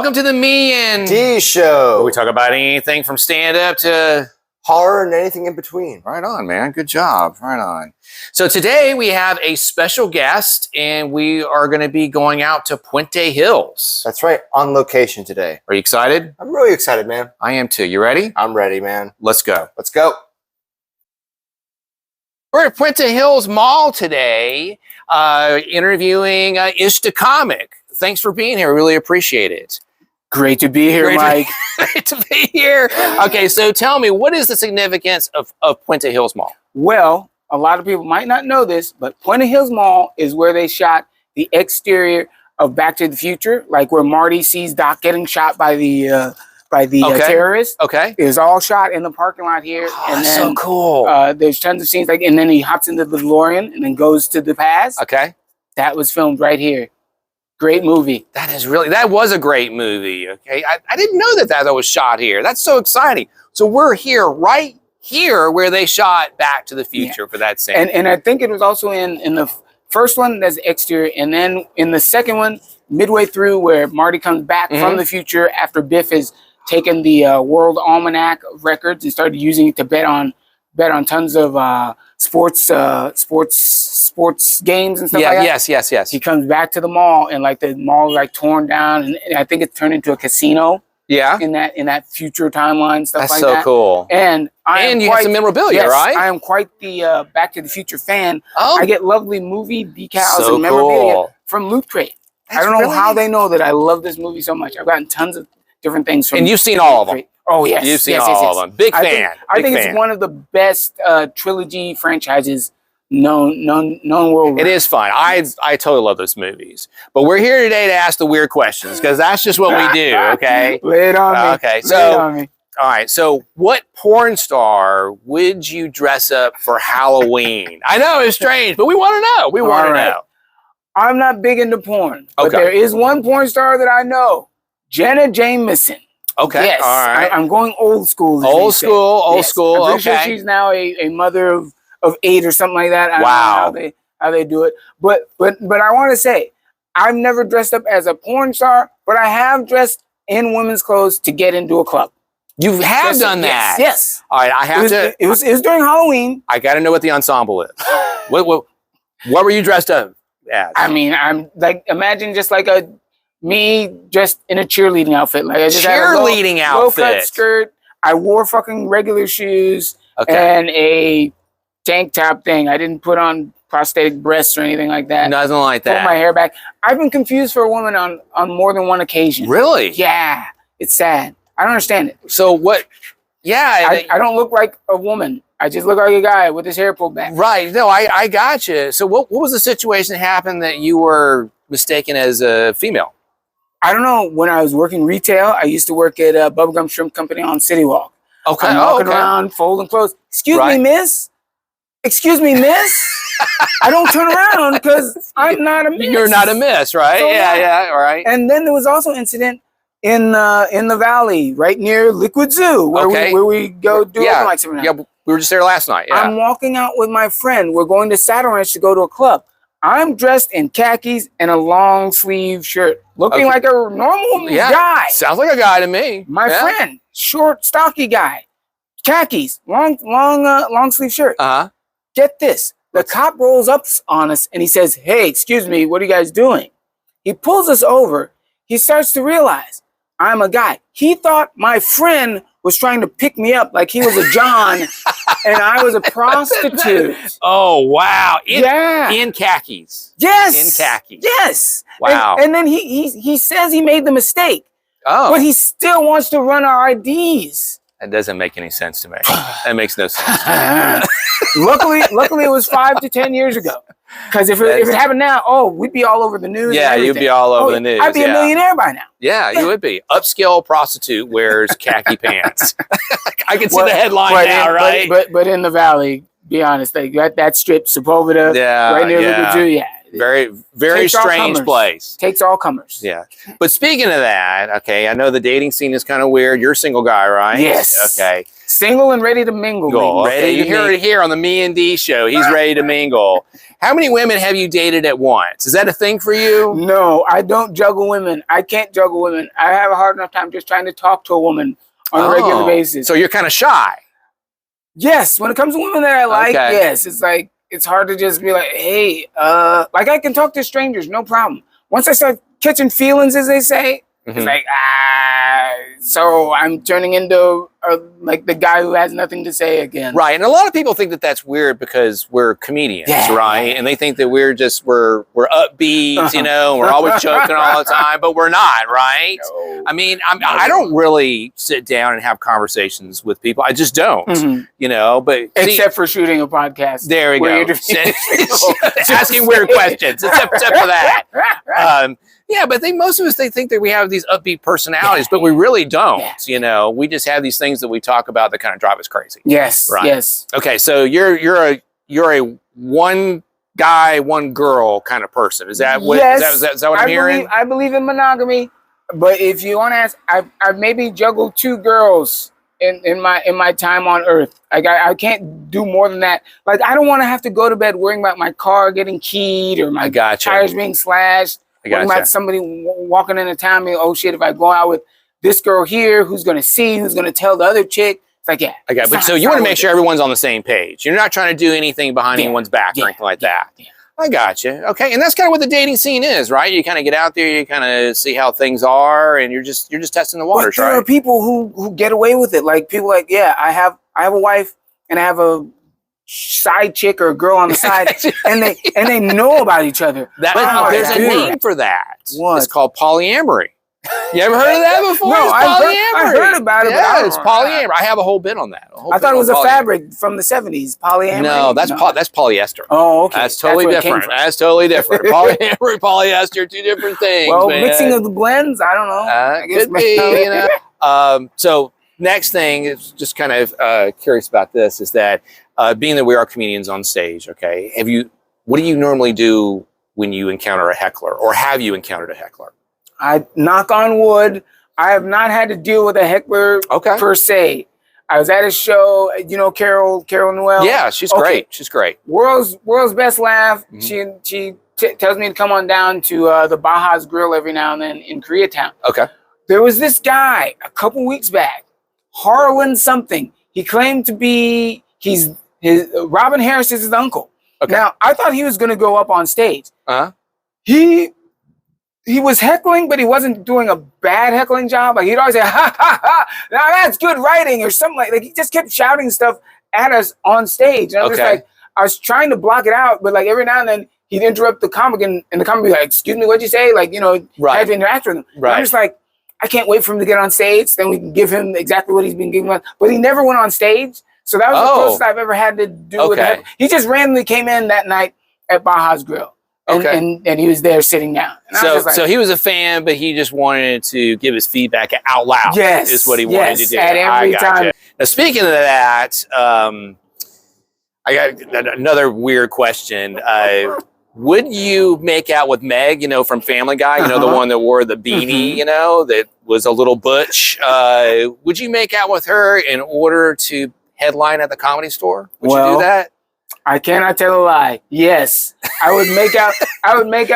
Welcome to the Me and D Show. where we talk about anything from stand-up to horror and anything in between. Right on, man. Good job. Right on. So today we have a special guest, and we are going to be going out to Puente Hills. That's right, on location today. Are you excited? I'm really excited, man. I am too. You ready? I'm ready, man. Let's go. Let's go. We're at Puente Hills Mall today, interviewing Ishta Comic. Thanks for being here. Really appreciate it. Great to be here, Mike. Great to be here. Okay, so tell me, what is the significance of Puente Hills Mall? Well, a lot of people might not know this, but Puente Hills Mall is where they shot the exterior of Back to the Future, like where Marty sees Doc getting shot by the terrorists. Okay. It was all shot in the parking lot here. Oh, and that's then, so cool. There's tons of scenes, and then he hops into the DeLorean and then goes to the past. Okay. That was filmed right here. Great movie. That was a great movie. Okay. I didn't know that was shot here. That's so exciting. So we're here, right here, where they shot Back to the Future for that scene. And I think it was also in the first one, that's the exterior, and then in the second one, midway through, where Marty comes back from the future after Biff has taken the World Almanac of Records and started using it to bet on tons of sports games and stuff like that. Yes. He comes back to the mall, and like the mall is like torn down, and I think it's turned into a casino. Yeah. In that future timeline, stuff like that. That's so cool. And you have some memorabilia, right? I am quite the Back to the Future fan. Oh. I get lovely movie decals So and memorabilia cool. from Loot Crate. That's I don't know really how they know that I love this movie so much. I've gotten tons of different things from. And you've seen all of them. Oh yes, You've seen all of them. Big fan. I think it's one of the best trilogy franchises known worldwide. It is fun. I totally love those movies. But we're here today to ask the weird questions because that's just what we do. Okay. Lay it on me. Okay. Lay it on me. All right. So, what porn star would you dress up for Halloween? I know it's strange, but we want to know. We want to know. I'm not big into porn, but there is one porn star that I know, Jenna Jameson. Okay. Yes. All right. I'm going old school. Old school. I'm pretty sure she's now a mother of 8 or something like that. I don't know how they do it. But I want to say, I've never dressed up as a porn star, but I have dressed in women's clothes to get into a club. You have done that? Yes. All right. I have to. It was during Halloween. I got to know what the ensemble is. What were you dressed up as? I mean, I'm like, imagine just like me dressed in a cheerleading outfit. Like I just had a low-cut skirt. I wore fucking regular shoes and a tank top thing. I didn't put on prosthetic breasts or anything like that. Nothing like that. Pull my hair back. I've been confused for a woman on more than one occasion. Really? Yeah. It's sad. I don't understand it. So what? Yeah. I don't look like a woman. I just look like a guy with his hair pulled back. Right. No, I got you. So what was the situation that happened that you were mistaken as a female? I don't know. When I was working retail, I used to work at a Bubblegum Shrimp Company on City Walk. Okay. I'm walking around folding clothes. Excuse me, miss. Excuse me, miss. I don't turn around because I'm not a miss. You're not a miss, right? So, yeah. All right. And then there was also an incident in the valley, right near Liquid Zoo, where we go do open mics every night. Yeah, we were just there last night. Yeah. I'm walking out with my friend. We're going to Saddle Ranch to go to a club. I'm dressed in khakis and a long sleeve shirt, looking like a normal guy. Sounds like a guy to me. My friend, short, stocky guy, khakis, long sleeve shirt. Get this. The cop rolls up on us and he says, "Hey, excuse me, what are you guys doing?" He pulls us over. He starts to realize I'm a guy. He thought my friend was trying to pick me up like he was a John and I was a prostitute. Oh, wow. In khakis. Yes. In khakis. Yes. Wow. And then he says he made the mistake. Oh. But he still wants to run our IDs. That doesn't make any sense to me. That makes no sense. Luckily, it was 5 to 10 years ago. Because if it happened now, we'd be all over the news. Yeah, you'd be all over the news. I'd be a millionaire by now. Yeah, you would be. Upscale prostitute wears khaki pants. I can see the headline now, right? But in the valley, be honest, like that strip, Sepulveda, right near Liquid Zoo, very, very Takes all strange comers. place. Takes all comers. Yeah. But speaking of that, okay, I know the dating scene is kind of weird. You're a single guy, right? Yes. Okay. Single and ready to mingle. Cool. Ready Okay, you to hear it here on the Me and D show. He's ready to mingle. How many women have you dated at once? Is that a thing for you? No, I don't juggle women. I can't juggle women. I have a hard enough time just trying to talk to a woman on a regular basis. So you're kind of shy. Yes, when it comes to women that I like, Okay. yes, it's like it's hard to just be like, hey, like I can talk to strangers, no problem. Once I start catching feelings, as they say, it's like so I'm turning into like the guy who has nothing to say again. Right, and a lot of people think that that's weird because we're comedians, right? And they think that we're upbeat, you know, and we're always joking all the time, but we're not, right? No. I mean, I don't really sit down and have conversations with people. I just don't, you know. But except for shooting a podcast. There we go. Asking weird questions, except for that. Yeah, but most of us, they think that we have these upbeat personalities, but we really don't. You know, we just have these things that we talk about that kind of drive us crazy. Yes. Right. Yes. Okay, so you're a one guy, one girl kind of person. Is that what? Is that what I'm hearing? I believe in monogamy, but if you want to ask, I've maybe juggled 2 girls in my time on Earth. Like I can't do more than that. Like I don't want to have to go to bed worrying about my car getting keyed or my tires being slashed. Worrying about somebody walking into town being, oh shit, if I go out with this girl here, who's going to see, who's going to tell the other chick? It's like, yeah. Okay, but so you want to make sure everyone's on the same page. You're not trying to do anything behind anyone's back or anything like that. Yeah. I got you. Okay, and that's kind of what the dating scene is, right? You kind of get out there, you kind of see how things are, and you're just testing the waters, right? There are people who get away with it. Like people like, yeah, I have a wife and I have a side chick or a girl on the side, and they know about each other. There's a name for that. What? It's called polyamory. You ever heard of that before? No, I heard about it. Yeah, but it's polyamory. I have a whole bit on that. I thought it was a fabric from the 70s. Polyamory. No, that's polyester. Oh, okay. That's totally different. That's totally different. Polyamory, polyester, 2 different things. Well, man. mixing of the blends, I don't know. I guess could be, you know. So next thing is just kind of curious about this is that being that we are comedians on stage, okay, what do you normally do when you encounter a heckler, or have you encountered a heckler? I knock on wood. I have not had to deal with a heckler per se. I was at a show, you know, Carol Newell. Yeah, she's great. She's great. World's best laugh. She tells me to come on down to the Baja's Grill every now and then in Koreatown. Okay. There was this guy a couple weeks back, Harlan something. He claimed to be Robin Harris is his uncle. Okay. Now I thought he was going to go up on stage. He was heckling, but he wasn't doing a bad heckling job. Like he'd always say, ha, ha, ha, now that's good writing or something like he just kept shouting stuff at us on stage. And I was just like, I was trying to block it out, but like every now and then he'd interrupt the comic and the comic would be like, excuse me, what'd you say? Like, you know, I had to interact with him. Right. I'm just like, I can't wait for him to get on stage. Then we can give him exactly what he's been giving us. But he never went on stage. So that was the closest I've ever had to do with him. He just randomly came in that night at Baja's Grill. And he was there sitting down. So he was a fan, but he just wanted to give his feedback out loud. Yes. Is what he wanted to do. At every time. Now, speaking of that, I got another weird question. Would you make out with Meg, you know, from Family Guy? You know, the one that wore the beanie, you know, that was a little butch. Would you make out with her in order to headline at the Comedy Store? Would you do that? I cannot tell a lie. Yes, I would make out.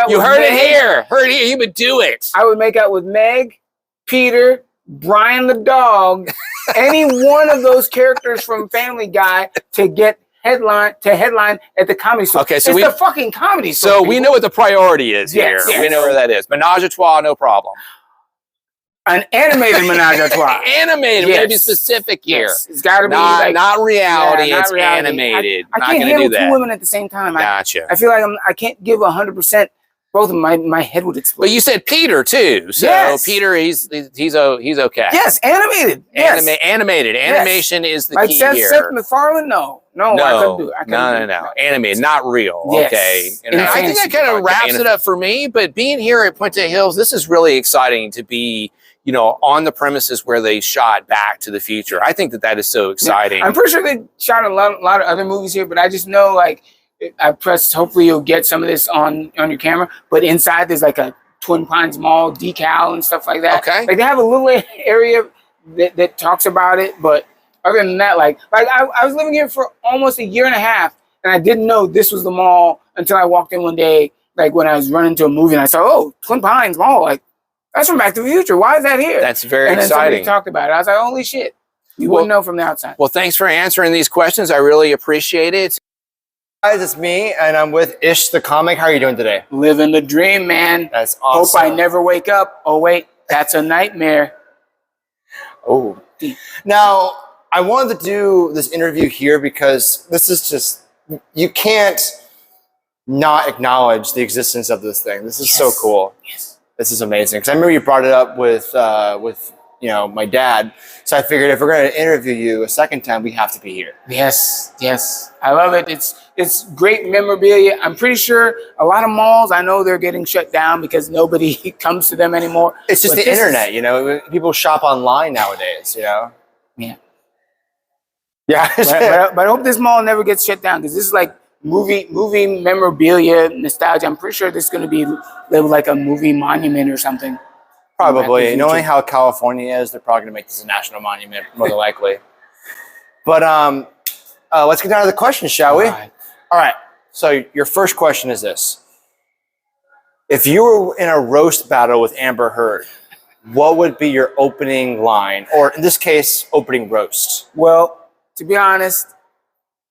You heard it here. Heard it here. You would do it. I would make out with Meg, Peter, Brian the dog, any one of those characters from Family Guy to get headline at the Comedy Store. Okay, so it's the fucking Comedy Store. So we know what the priority is here. Yes. We know where that is. Menage a trois, no problem. An animated menage a trois. Animated, maybe specific here. Yes. It's got to be not reality. It's animated. I can't handle 2 women at the same time. Gotcha. I feel like I can't give 100%. Both of them, my head would explode. But you said Peter too. So Peter, he's okay. Yes, animated. Yes. Animated. Animation is the like key Seth MacFarlane? No, I couldn't do it. No. Animated, not real. Yes. Okay. And I think that kind of wraps it up for me. But being here at Puente Hills, this is really exciting to be, you know, on the premises where they shot Back to the Future. I think that is so exciting. I'm pretty sure they shot a lot of other movies here, but I just know, like, I pressed. Hopefully, you'll get some of this on your camera. But inside, there's like a Twin Pines Mall decal and stuff like that. Okay. Like they have a little area that talks about it, but other than that, like I was living here for almost a year and a half, and I didn't know this was the mall until I walked in one day, like when I was running to a movie, and I saw, oh, Twin Pines Mall, like that's from Back to the Future. Why is that here? That's very and then somebody exciting. talked about it. I was like, holy shit, you wouldn't know from the outside. Well, thanks for answering these questions. I really appreciate it. Guys, it's me, and I'm with Ish the comic. How are you doing today? Living the dream, man. That's awesome. Hope I never wake up. Oh wait, that's a nightmare. Oh. Now, I wanted to do this interview here because this is just, you can't not acknowledge the existence of this thing. This is so cool. Yes. This is amazing. Because I remember you brought it up with my dad. So I figured if we're going to interview you a second time, we have to be here. Yes, yes. I love it. It's great memorabilia. I'm pretty sure a lot of malls, I know they're getting shut down because nobody comes to them anymore. It's just the internet, people shop online nowadays, Yeah. Yeah. but I hope this mall never gets shut down because this is like movie memorabilia nostalgia. I'm pretty sure this is going to be labeled like a movie monument or something. Probably. Knowing how California is, they're probably going to make this a national monument, more than likely. But let's get down to the questions, shall we? All right. So your first question is this. If you were in a roast battle with Amber Heard, what would be your opening line? Or in this case, opening roast? Well, to be honest,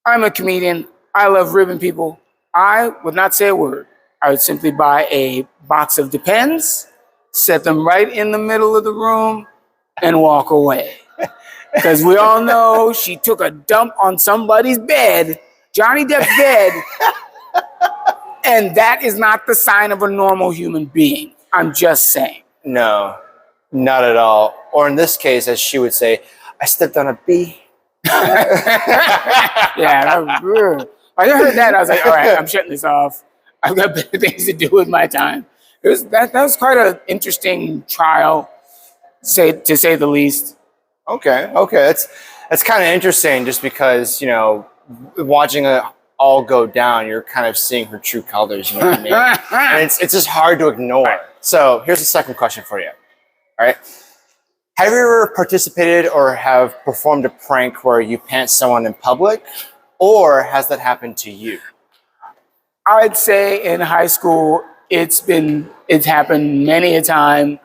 I'm a comedian. I love ribbing people. I would not say a word. I would simply buy a box of Depends, set them right in the middle of the room, and walk away. Because we all know she took a dump on somebody's bed, Johnny Depp's bed, and that is not the sign of a normal human being. I'm just saying. No, not at all. Or in this case, as she would say, I stepped on a bee. Yeah, when I heard that, I was like, all right, I'm shutting this off. I've got better things to do with my time. That was quite an interesting trial, to say the least. Okay. That's kind of interesting just because, watching it all go down, you're kind of seeing her true colors, you know what I mean? And it's just hard to ignore. Right. So here's the second question for you. All right. Have you ever participated or have performed a prank where you pants someone in public, or has that happened to you? I'd say in high school, it's happened many a time.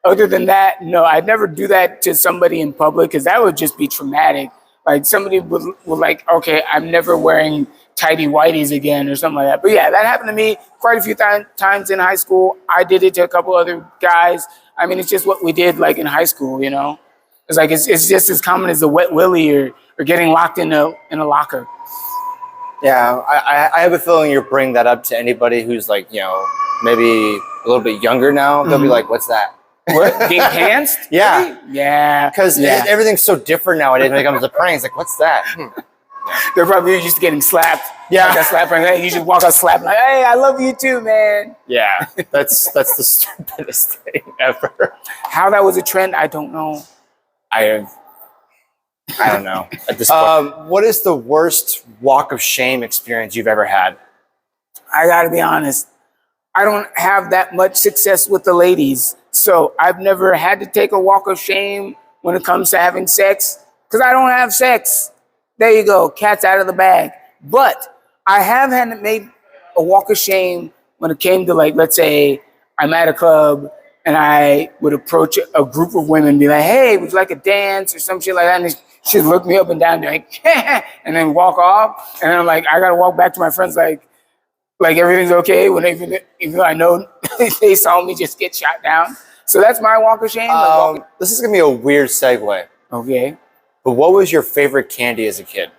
Other than that, no, I'd never do that to somebody in public because that would just be traumatic. Like somebody would like, okay, I'm never wearing tighty whities again or something like that. But yeah, that happened to me quite a few times in high school. I did it to a couple other guys. I mean, it's just what we did like in high school, It's like, it's just as common as a wet willy or getting locked in a locker. Yeah, I have a feeling you're bringing that up to anybody who's like, maybe a little bit younger now. They'll be like, what's that? What? Getting pantsed? Yeah. Really? Yeah. Because everything's so different nowadays when it comes to pranks. Like, what's that? They're probably used to getting slapped. Yeah. Like a slap prank. Hey, you just walk out slapping like, hey, I love you too, man. Yeah. That's the stupidest thing ever. How that was a trend, I don't know. I don't know at this point. What is the worst walk of shame experience you've ever had? I gotta be honest. I don't have that much success with the ladies. So I've never had to take a walk of shame when it comes to having sex because I don't have sex. There you go. Cat's out of the bag. But I have had to make a walk of shame when it came to, like, let's say I'm at a club and I would approach a group of women and be like, hey, would you like a dance or some shit like that? And she'd look me up and down and be like, and then walk off. And then I'm like, I got to walk back to my friends like everything's okay when even though I know they saw me just get shot down. So that's my walk of shame. This is going to be a weird segue. Okay. But what was your favorite candy as a kid?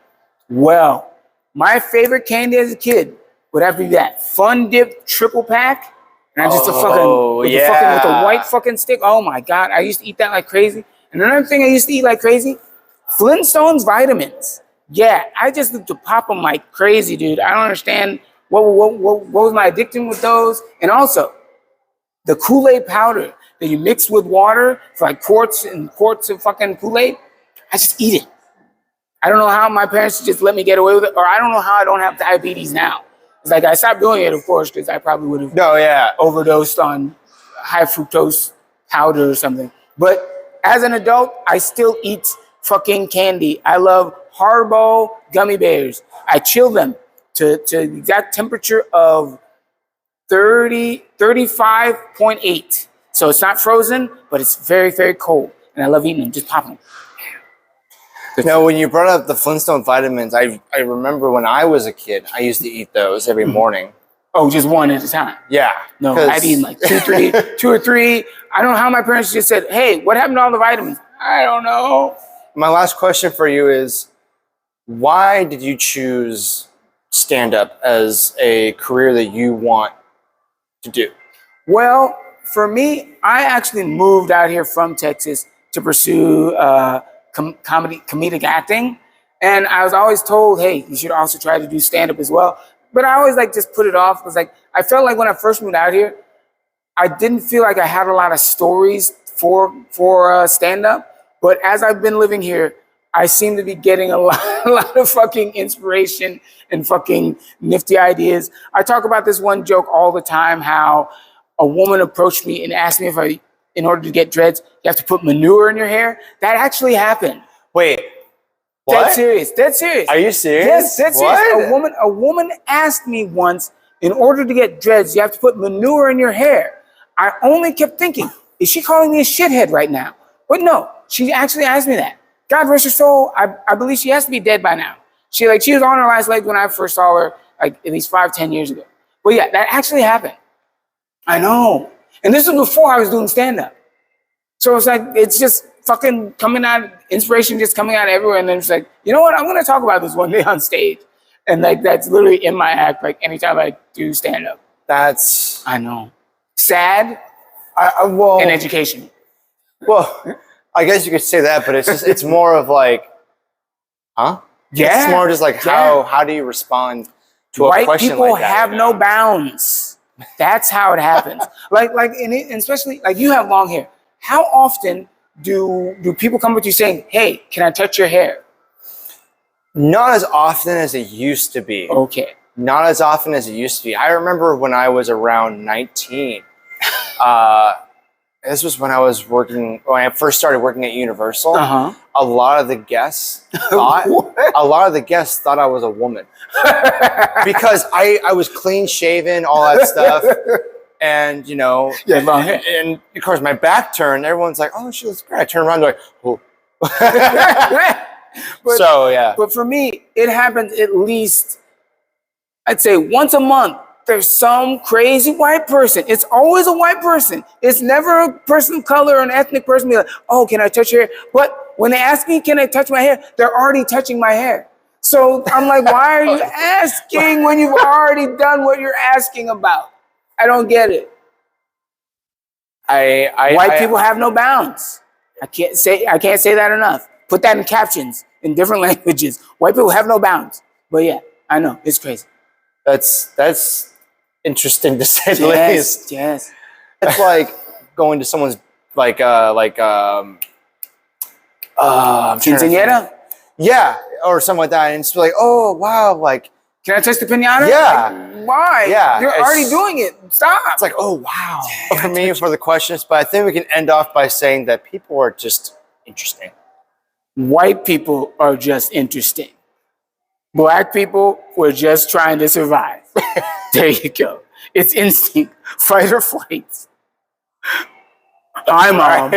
Well, my favorite candy as a kid would have to be that Fun Dip triple pack. And with the white fucking stick. Oh my God. I used to eat that like crazy. And another thing I used to eat like crazy, Flintstones vitamins. Yeah, I just used to pop them like crazy, dude. I don't understand what was my addiction with those. And also, the Kool-Aid powder that you mix with water for like quarts and quarts of fucking Kool-Aid, I just eat it. I don't know how my parents just let me get away with it, or I don't know how I don't have diabetes now. It's like I stopped doing it, of course, because I probably would have No, yeah. overdosed on high fructose powder or something. But as an adult, I still eat fucking candy. I love Haribo gummy bears. I chill them to the exact temperature of 35.8. So it's not frozen, but it's very, very cold. And I love eating them, just pop them. Now, when you brought up the Flintstone vitamins, I remember when I was a kid, I used to eat those every morning. Oh, just one at a time? Yeah. No, I'd eat like two or three. I don't know how my parents just said, hey, what happened to all the vitamins? I don't know. My last question for you is, why did you choose stand-up as a career that you want to do? Well, for me, I actually moved out here from Texas to pursue comedic acting. And I was always told, hey, you should also try to do stand-up as well. But I always just put it off. Because I felt like when I first moved out here, I didn't feel like I had a lot of stories for stand-up. But as I've been living here, I seem to be getting a lot of fucking inspiration and fucking nifty ideas. I talk about this one joke all the time, how a woman approached me and asked me if in order to get dreads, you have to put manure in your hair. That actually happened. Wait, what? Dead serious. Dead serious. Are you serious? Yes, dead serious. What? A woman asked me once, in order to get dreads, you have to put manure in your hair. I only kept thinking, is she calling me a shithead right now? But no, she actually asked me that. God rest her soul. I believe she has to be dead by now. She was on her last leg when I first saw her, at least 5-10 years ago. But yeah, that actually happened. I know. And this was before I was doing stand-up. So it's just fucking coming out, inspiration just coming out everywhere. And then it's like, you know what? I'm going to talk about this one day on stage. And that's literally in my act, anytime I do stand-up. I know. Sad and education. Well, I guess you could say that, but it's more of huh? Yeah. It's more just how do you respond to a question like that? White people have no bounds. That's how it happens. And especially you have long hair. How often do people come with you saying, "Hey, can I touch your hair?" Not as often as it used to be. Okay. Not as often as it used to be. I remember when I was around 19. This was when I first started working at Universal. Uh-huh. A lot of the guests thought I was a woman because I was clean shaven, all that stuff, and long hair. And of course my back turned. Everyone's like, "Oh, she looks great." I turn around, like, "Oh." But for me, it happens at least, I'd say, once a month. There's some crazy white person. It's always a white person. It's never a person of color or an ethnic person be like, "Oh, can I touch your hair?" But when they ask me, "Can I touch my hair?" they're already touching my hair. So I'm like, why are you asking when you've already done what you're asking about? I don't get it. White people have no bounds. I can't say that enough. Put that in captions in different languages. White people have no bounds. But yeah, I know, it's crazy. That's interesting to say the least. Yes. It's like going to someone's quinceañera? Yeah, or something like that, and it's like, oh wow, can I touch the pinata? Yeah. Why? Yeah. You're already doing it. Stop. It's like, oh wow. For me, for the questions, but I think we can end off by saying that people are just interesting. White people are just interesting. Black people were just trying to survive. There you go. It's instinct. Fight or flight. I'm on.